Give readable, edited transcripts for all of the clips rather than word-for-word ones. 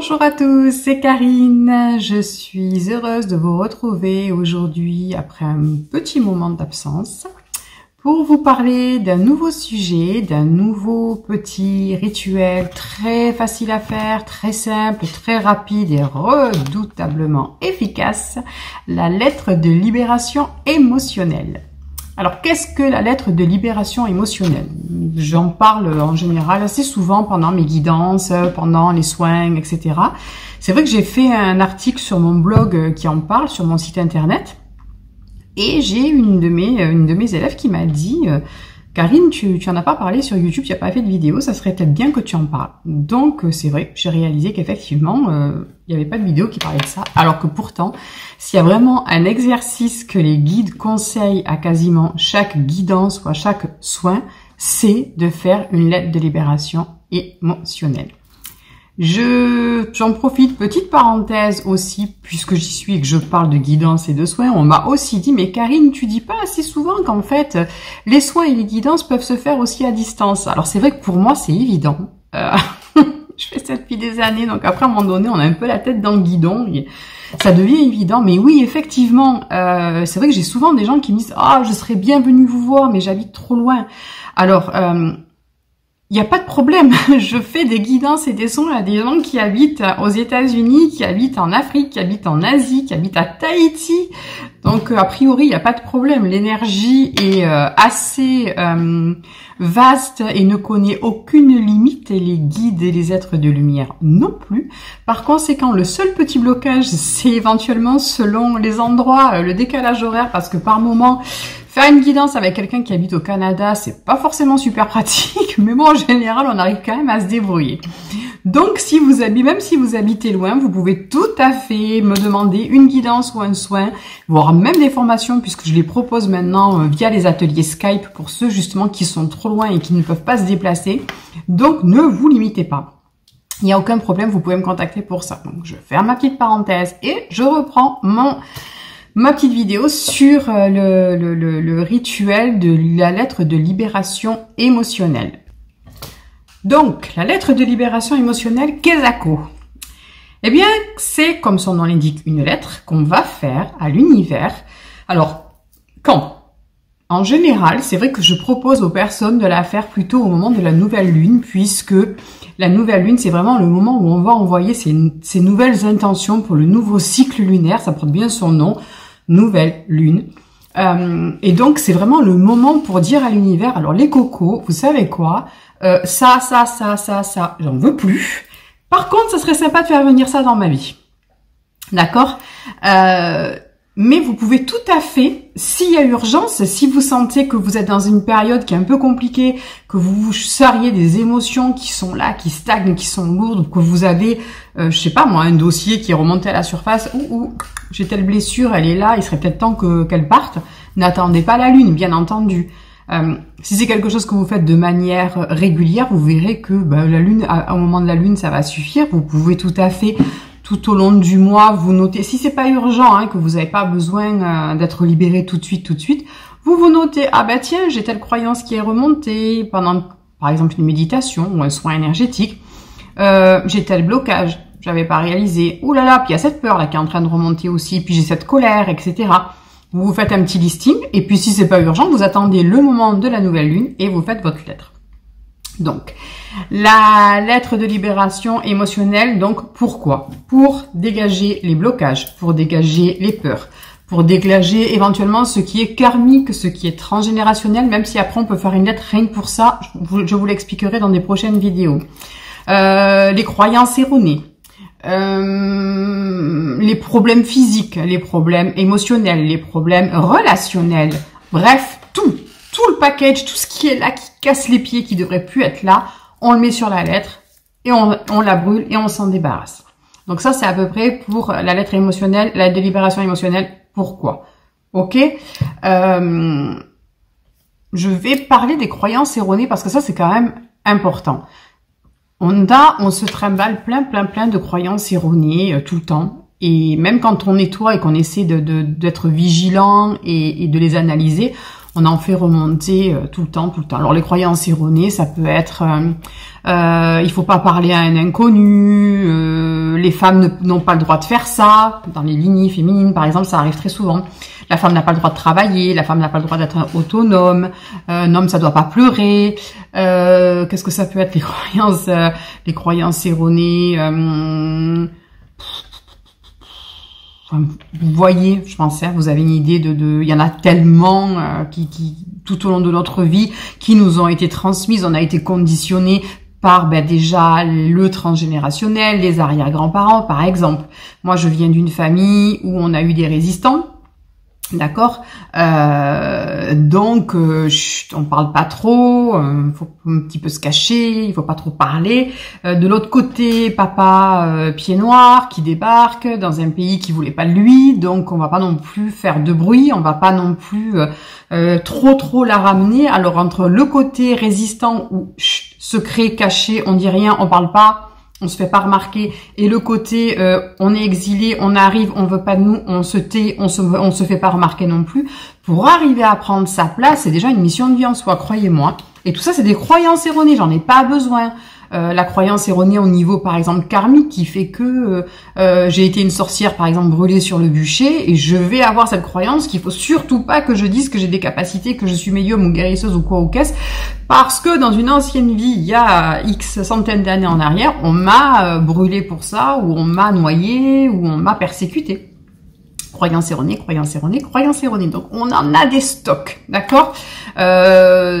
Bonjour à tous, c'est Karine. Je suis heureuse de vous retrouver aujourd'hui après un petit moment d'absence pour vous parler d'un nouveau sujet, d'un nouveau petit rituel très facile à faire, très simple, très rapide et redoutablement efficace, la lettre de libération émotionnelle. Alors, qu'est-ce que la lettre de libération émotionnelle? J'en parle en général assez souvent pendant mes guidances, pendant les soins, etc. C'est vrai que j'ai fait un article sur mon blog qui en parle, sur mon site internet. Et j'ai une de mes élèves qui m'a dit Karine, tu en as pas parlé sur YouTube, tu n'as pas fait de vidéo, ça serait peut-être bien que tu en parles. Donc c'est vrai, j'ai réalisé qu'effectivement, il n'y avait pas de vidéo qui parlait de ça, alors que pourtant, s'il y a vraiment un exercice que les guides conseillent à quasiment chaque guidance ou à chaque soin, c'est de faire une lettre de libération émotionnelle. J'en profite, petite parenthèse aussi, puisque j'y suis et que je parle de guidance et de soins, on m'a aussi dit, mais Karine, tu dis pas assez souvent qu'en fait, les soins et les guidances peuvent se faire aussi à distance. Alors c'est vrai que pour moi, c'est évident. Je fais ça depuis des années, donc après, à un moment donné, on a un peu la tête dans le guidon, et ça devient évident. Mais oui, effectivement, c'est vrai que j'ai souvent des gens qui me disent, ah, je serais bien venue vous voir, mais j'habite trop loin. Alors, il n'y a pas de problème, je fais des guidances et des soins à des gens qui habitent aux États-Unis, qui habitent en Afrique, qui habitent en Asie, qui habitent à Tahiti. Donc, a priori, il n'y a pas de problème. L'énergie est assez vaste et ne connaît aucune limite, et les guides et les êtres de lumière non plus. Par conséquent, le seul petit blocage, c'est éventuellement selon les endroits, le décalage horaire, parce que par moment, faire une guidance avec quelqu'un qui habite au Canada, c'est pas forcément super pratique, mais bon, en général, on arrive quand même à se débrouiller. Donc, si vous habitez, même si vous habitez loin, vous pouvez tout à fait me demander une guidance ou un soin, voire même des formations, puisque je les propose maintenant via les ateliers Skype pour ceux justement qui sont trop loin et qui ne peuvent pas se déplacer. Donc, ne vous limitez pas. Il n'y a aucun problème, vous pouvez me contacter pour ça. Donc, je ferme ma petite parenthèse et je reprends ma petite vidéo sur le rituel de la lettre de libération émotionnelle. Donc, la lettre de libération émotionnelle, Kezako. Eh bien, c'est, comme son nom l'indique, une lettre qu'on va faire à l'univers. Alors, quand? En général, c'est vrai que je propose aux personnes de la faire plutôt au moment de la nouvelle lune, puisque la nouvelle lune, c'est vraiment le moment où on va envoyer ces nouvelles intentions pour le nouveau cycle lunaire. Ça porte bien son nom, nouvelle lune. Et donc, c'est vraiment le moment pour dire à l'univers, alors les cocos, vous savez quoi? Ça, j'en veux plus. Par contre, ça serait sympa de faire venir ça dans ma vie. D'accord? Mais vous pouvez tout à fait, s'il y a urgence, si vous sentez que vous êtes dans une période qui est un peu compliquée, que vous charriez des émotions qui sont là, qui stagnent, qui sont lourdes, que vous avez, je sais pas moi, un dossier qui est remonté à la surface, ou j'ai telle blessure, elle est là, il serait peut-être temps qu'elle parte. N'attendez pas la lune, bien entendu. Si c'est quelque chose que vous faites de manière régulière, vous verrez que la lune, au moment de la lune, ça va suffire. Vous pouvez tout à fait, tout au long du mois, vous notez. Si c'est pas urgent, que vous n'avez pas besoin d'être libéré tout de suite, vous notez. Ah bah tiens, j'ai telle croyance qui est remontée pendant, par exemple, une méditation ou un soin énergétique. J'ai tel blocage, j'avais pas réalisé. Ouh là là, puis il y a cette peur là qui est en train de remonter aussi. Puis j'ai cette colère, etc. Vous faites un petit listing, et puis si c'est pas urgent, vous attendez le moment de la nouvelle lune et vous faites votre lettre. Donc, la lettre de libération émotionnelle, donc pourquoi? Pour dégager les blocages, pour dégager les peurs, pour dégager éventuellement ce qui est karmique, ce qui est transgénérationnel, même si après on peut faire une lettre rien que pour ça, je vous l'expliquerai dans des prochaines vidéos. Les croyances erronées. Les problèmes physiques, les problèmes émotionnels, les problèmes relationnels, bref, tout le package, tout ce qui est là, qui casse les pieds, qui devrait plus être là, on le met sur la lettre et on la brûle et on s'en débarrasse. Donc ça, c'est à peu près pour la lettre émotionnelle, la délibération émotionnelle. Pourquoi? Ok. Je vais parler des croyances erronées parce que ça, c'est quand même important. On se trimballe plein de croyances erronées tout le temps. Et même quand on nettoie et qu'on essaie d'être vigilant et de les analyser, on en fait remonter tout le temps, tout le temps. Alors les croyances erronées, ça peut être il faut pas parler à un inconnu, les femmes n'ont pas le droit de faire ça. Dans les lignées féminines, par exemple, ça arrive très souvent. La femme n'a pas le droit de travailler, la femme n'a pas le droit d'être autonome, un homme ça doit pas pleurer. Qu'est-ce que ça peut être les croyances erronées? Vous voyez, je pense, hein, vous avez une idée il y en a tellement qui tout au long de notre vie qui nous ont été transmises, on a été conditionnés par déjà le transgénérationnel, les arrière-grands-parents, par exemple. Moi, je viens d'une famille où on a eu des résistants. D'accord, donc on parle pas trop, faut un petit peu se cacher, il faut pas trop parler. De l'autre côté, papa pied noir qui débarque dans un pays qui voulait pas de lui, donc on va pas non plus faire de bruit, on va pas non plus trop la ramener. Alors entre le côté résistant ou secret, caché, on dit rien, on parle pas, on se fait pas remarquer, et le côté on est exilé, on arrive, on veut pas de nous, on se tait, on se fait pas remarquer non plus. Pour arriver à prendre sa place, c'est déjà une mission de vie en soi, croyez-moi. Et tout ça, c'est des croyances erronées, j'en ai pas besoin. La croyance erronée au niveau, par exemple, karmique, qui fait que j'ai été une sorcière, par exemple, brûlée sur le bûcher, et je vais avoir cette croyance qu'il faut surtout pas que je dise que j'ai des capacités, que je suis médium ou guérisseuse ou quoi ou qu'est-ce, parce que dans une ancienne vie, il y a X centaines d'années en arrière, on m'a brûlée pour ça, ou on m'a noyée, ou on m'a persécutée. Croyance erronée, croyance erronée, croyance erronée. Donc, on en a des stocks, d'accord?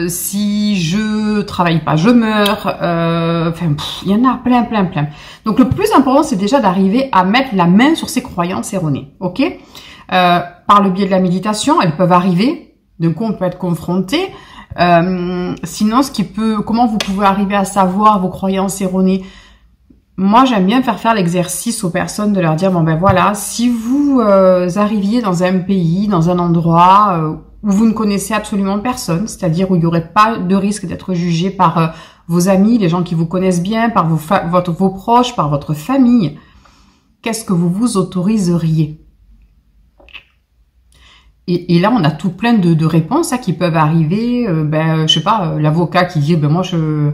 Si je travaille pas, je meurs. Enfin, il y en a plein. Donc, le plus important, c'est déjà d'arriver à mettre la main sur ces croyances erronées, ok? Par le biais de la méditation, elles peuvent arriver. D'un coup, on peut être confronté. Sinon, comment vous pouvez arriver à savoir vos croyances erronées? Moi, j'aime bien faire l'exercice aux personnes de leur dire, bon ben voilà, si vous arriviez dans un pays, dans un endroit où vous ne connaissez absolument personne, c'est-à-dire où il n'y aurait pas de risque d'être jugé par vos amis, les gens qui vous connaissent bien, par vos proches, par votre famille, qu'est-ce que vous vous autoriseriez? Et là, on a tout plein de réponses qui peuvent arriver. Je sais pas, l'avocat qui dit, ben moi je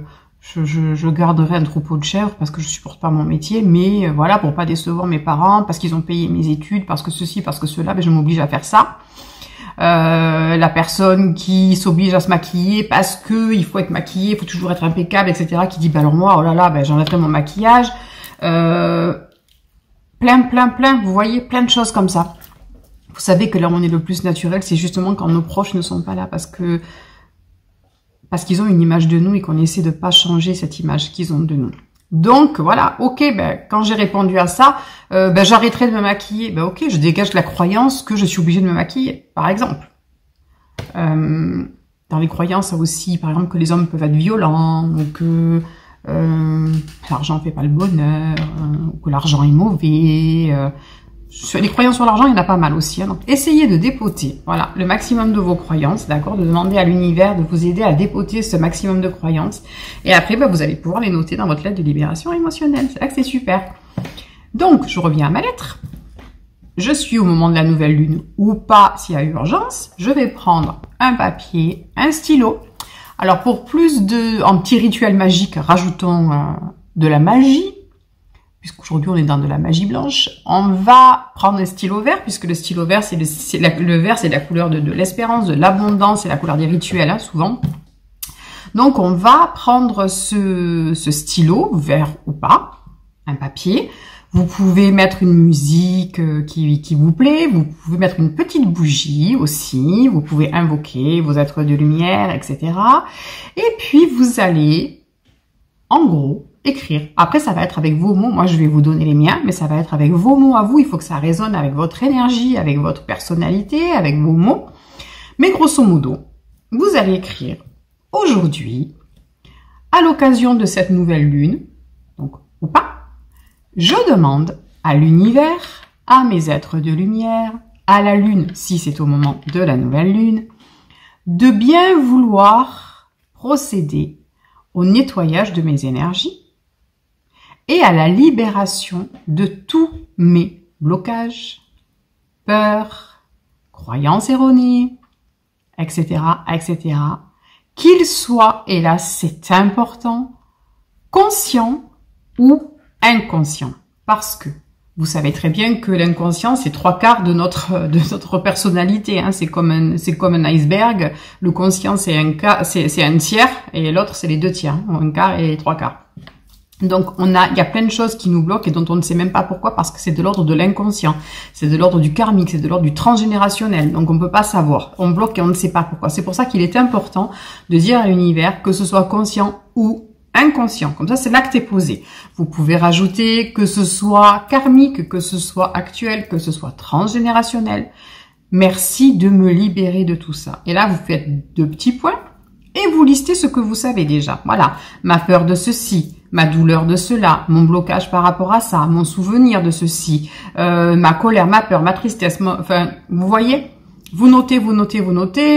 garderai un troupeau de chèvres parce que je supporte pas mon métier, mais voilà, pour pas décevoir mes parents, parce qu'ils ont payé mes études, parce que ceci, parce que cela, je m'oblige à faire ça. La personne qui s'oblige à se maquiller parce que il faut être maquillé, il faut toujours être impeccable, etc., qui dit, alors moi, oh là là, j'enlèverai mon maquillage. Plein, vous voyez, plein de choses comme ça. Vous savez que là où on est le plus naturel, c'est justement quand nos proches ne sont pas là, parce qu'ils ont une image de nous et qu'on essaie de pas changer cette image qu'ils ont de nous. Donc voilà, ok, quand j'ai répondu à ça, j'arrêterai de me maquiller. Ok, je dégage la croyance que je suis obligée de me maquiller, par exemple. Dans les croyances, ça aussi, par exemple, que les hommes peuvent être violents, ou que l'argent fait pas le bonheur, ou que l'argent est mauvais. Les croyances sur l'argent, il y en a pas mal aussi. Donc, essayez de dépoter, voilà, le maximum de vos croyances, d'accord, de demander à l'univers de vous aider à dépoter ce maximum de croyances. Et après, vous allez pouvoir les noter dans votre lettre de libération émotionnelle. C'est là que c'est super. Donc, je reviens à ma lettre. Je suis au moment de la nouvelle lune ou pas, s'il y a urgence. Je vais prendre un papier, un stylo. Alors, pour plus en petit rituel magique, rajoutons de la magie. Puisqu'aujourd'hui on est dans de la magie blanche, on va prendre un stylo vert, puisque le stylo vert, le vert, c'est la couleur de l'espérance, de l'abondance, c'est la couleur des rituels, souvent. Donc on va prendre ce stylo, vert ou pas, un papier. Vous pouvez mettre une musique qui vous plaît, vous pouvez mettre une petite bougie aussi, vous pouvez invoquer vos êtres de lumière, etc. Et puis vous allez, en gros, écrire. Après, ça va être avec vos mots. Moi, je vais vous donner les miens, mais ça va être avec vos mots à vous. Il faut que ça résonne avec votre énergie, avec votre personnalité, avec vos mots. Mais grosso modo, vous allez écrire aujourd'hui, à l'occasion de cette nouvelle lune, donc ou pas, je demande à l'univers, à mes êtres de lumière, à la lune, si c'est au moment de la nouvelle lune, de bien vouloir procéder au nettoyage de mes énergies et à la libération de tous mes blocages, peurs, croyances erronées, etc., etc., qu'il soit, et là c'est important, conscient ou inconscient. Parce que vous savez très bien que l'inconscient, c'est 3/4 de notre personnalité. Hein. C'est comme un iceberg. Le conscient, c'est un tiers, et l'autre, c'est les 2/3, un quart et 3/4. Donc, il y a plein de choses qui nous bloquent et dont on ne sait même pas pourquoi, parce que c'est de l'ordre de l'inconscient, c'est de l'ordre du karmique, c'est de l'ordre du transgénérationnel. Donc, on ne peut pas savoir. On bloque et on ne sait pas pourquoi. C'est pour ça qu'il est important de dire à l'univers que ce soit conscient ou inconscient. Comme ça, c'est l'acte est posé. Vous pouvez rajouter que ce soit karmique, que ce soit actuel, que ce soit transgénérationnel. Merci de me libérer de tout ça. Et là, vous faites 2 petits points et vous listez ce que vous savez déjà. Voilà. Ma peur de ceci, ma douleur de cela, mon blocage par rapport à ça, mon souvenir de ceci, ma colère, ma peur, ma tristesse, enfin, vous voyez, vous notez,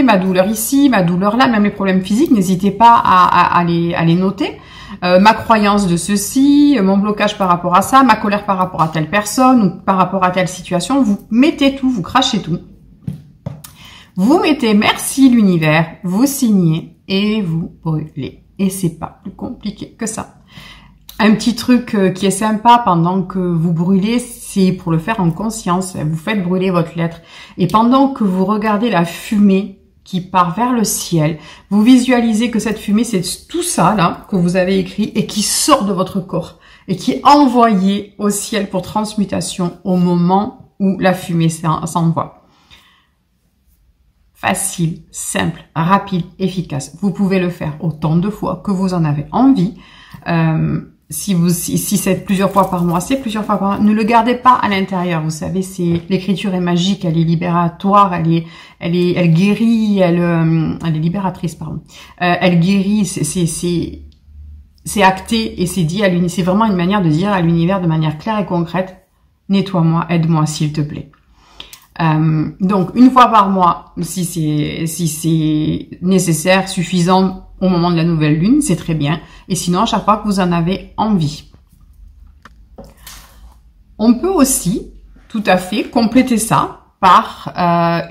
ma douleur ici, ma douleur là, même les problèmes physiques, n'hésitez pas à les noter. Ma croyance de ceci, mon blocage par rapport à ça, ma colère par rapport à telle personne ou par rapport à telle situation, vous mettez tout, vous crachez tout. Vous mettez merci l'univers, vous signez et vous brûlez. Et c'est pas plus compliqué que ça. Un petit truc qui est sympa pendant que vous brûlez, c'est pour le faire en conscience. Vous faites brûler votre lettre. Et pendant que vous regardez la fumée qui part vers le ciel, vous visualisez que cette fumée, c'est tout ça là que vous avez écrit et qui sort de votre corps et qui est envoyé au ciel pour transmutation au moment où la fumée s'envoie. Facile, simple, rapide, efficace. Vous pouvez le faire autant de fois que vous en avez envie. Si c'est plusieurs fois par mois, c'est plusieurs fois par mois. Ne le gardez pas à l'intérieur. Vous savez, l'écriture est magique, elle est libératoire, elle guérit, elle est libératrice, pardon. Elle guérit, c'est acté et c'est dit à l'univers. C'est vraiment une manière de dire à l'univers de manière claire et concrète, nettoie-moi, aide-moi, s'il te plaît. Donc, une fois par mois, si c'est nécessaire, suffisant, au moment de la nouvelle lune, c'est très bien. Et sinon, à chaque fois que vous en avez envie. On peut aussi, tout à fait, compléter ça par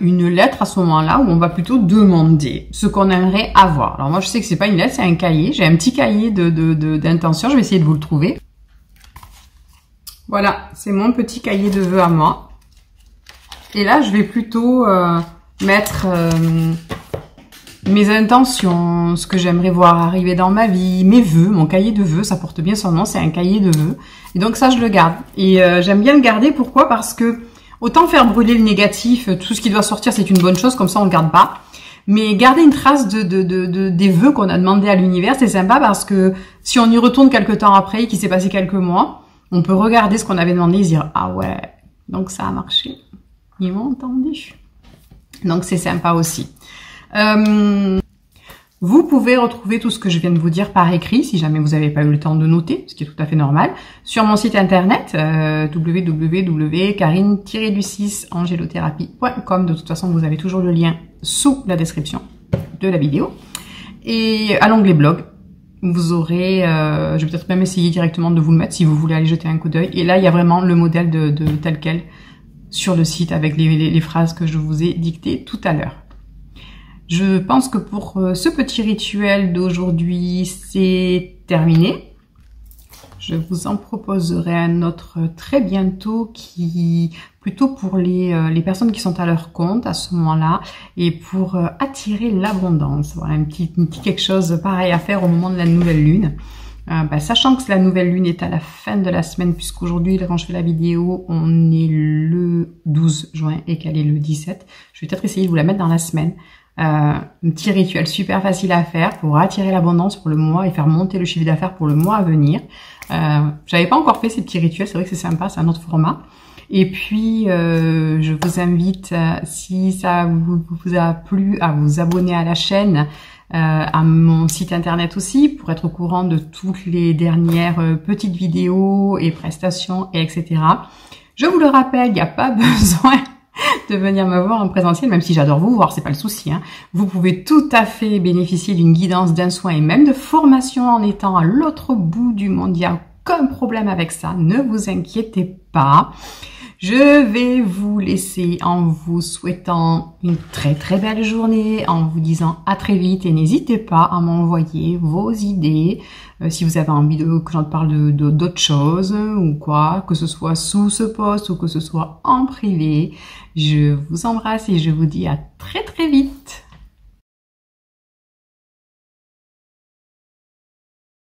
une lettre à ce moment-là où on va plutôt demander ce qu'on aimerait avoir. Alors moi, je sais que c'est pas une lettre, c'est un cahier. J'ai un petit cahier d'intention. Je vais essayer de vous le trouver. Voilà, c'est mon petit cahier de vœux à moi. Et là, je vais plutôt mettre mes intentions, ce que j'aimerais voir arriver dans ma vie, mes vœux, mon cahier de vœux, ça porte bien son nom, c'est un cahier de vœux. Et donc ça, je le garde. Et j'aime bien le garder, pourquoi? Parce que autant faire brûler le négatif, tout ce qui doit sortir, c'est une bonne chose, comme ça on le garde pas. Mais garder une trace des vœux qu'on a demandé à l'univers, c'est sympa parce que si on y retourne quelques temps après, qu'il s'est passé quelques mois, on peut regarder ce qu'on avait demandé et se dire « Ah ouais, donc ça a marché. Ils m'ont entendu. » Donc c'est sympa aussi. Vous pouvez retrouver tout ce que je viens de vous dire par écrit, si jamais vous n'avez pas eu le temps de noter, ce qui est tout à fait normal, sur mon site internet www.carine-du6angelothérapie.com. De toute façon, vous avez toujours le lien sous la description de la vidéo. Et à l'onglet blog, vous aurez, je vais peut-être même essayer directement de vous le mettre si vous voulez aller jeter un coup d'œil. Et là, il y a vraiment le modèle de tel quel sur le site avec les phrases que je vous ai dictées tout à l'heure. Je pense que pour ce petit rituel d'aujourd'hui, c'est terminé. Je vous en proposerai un autre très bientôt qui, plutôt pour les personnes qui sont à leur compte à ce moment-là et pour attirer l'abondance. Voilà, un petit quelque chose pareil à faire au moment de la nouvelle lune. Sachant que la nouvelle lune est à la fin de la semaine, puisqu'aujourd'hui, quand je fais la vidéo, on est le 12 juin et qu'elle est le 17. Je vais peut-être essayer de vous la mettre dans la semaine. Un petit rituel super facile à faire pour attirer l'abondance pour le mois et faire monter le chiffre d'affaires pour le mois à venir. J'avais pas encore fait ces petits rituels, c'est vrai que c'est sympa, c'est un autre format. Et puis, je vous invite, si ça vous a plu, à vous abonner à la chaîne, à mon site internet aussi, pour être au courant de toutes les dernières petites vidéos et prestations, et etc. Je vous le rappelle, il n'y a pas besoin de venir me voir en présentiel, même si j'adore vous voir, c'est pas le souci. Hein. Vous pouvez tout à fait bénéficier d'une guidance, d'un soin et même de formation en étant à l'autre bout du monde. Il n'y a aucun problème avec ça, ne vous inquiétez pas. Je vais vous laisser en vous souhaitant une très très belle journée, en vous disant à très vite et n'hésitez pas à m'envoyer vos idées si vous avez envie que j'en parle d'autres choses ou quoi, que ce soit sous ce post ou que ce soit en privé. Je vous embrasse et je vous dis à très très vite.